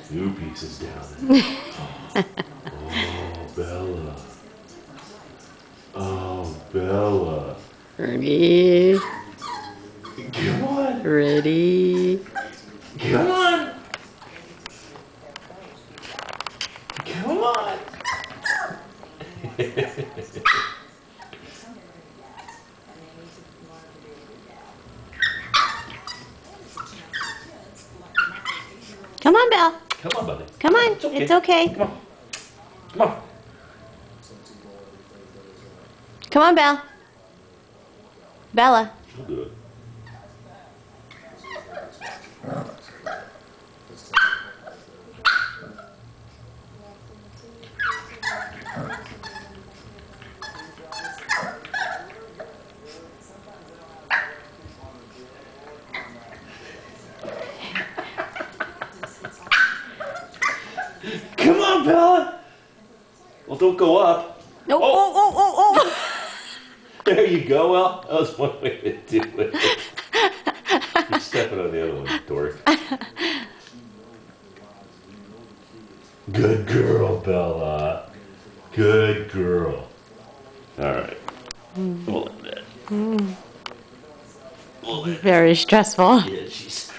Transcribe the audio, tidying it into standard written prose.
New pieces down there. Oh, Bella. Oh, Bella. Ready? Come on. Ready? Come on. Come on. Come on, Belle. Come on, buddy. Come on. It's okay. It's okay. Come on. Come on. Come on, Belle. Bella. She'll do it. Come on, Bella. Well, don't go up. No. Oh. There you go. Well, that was one way to do it. You're stepping on the other one, dork. Good girl, Bella. Good girl. All right. We'll let that. We'll let Very stressful. Yeah, she's.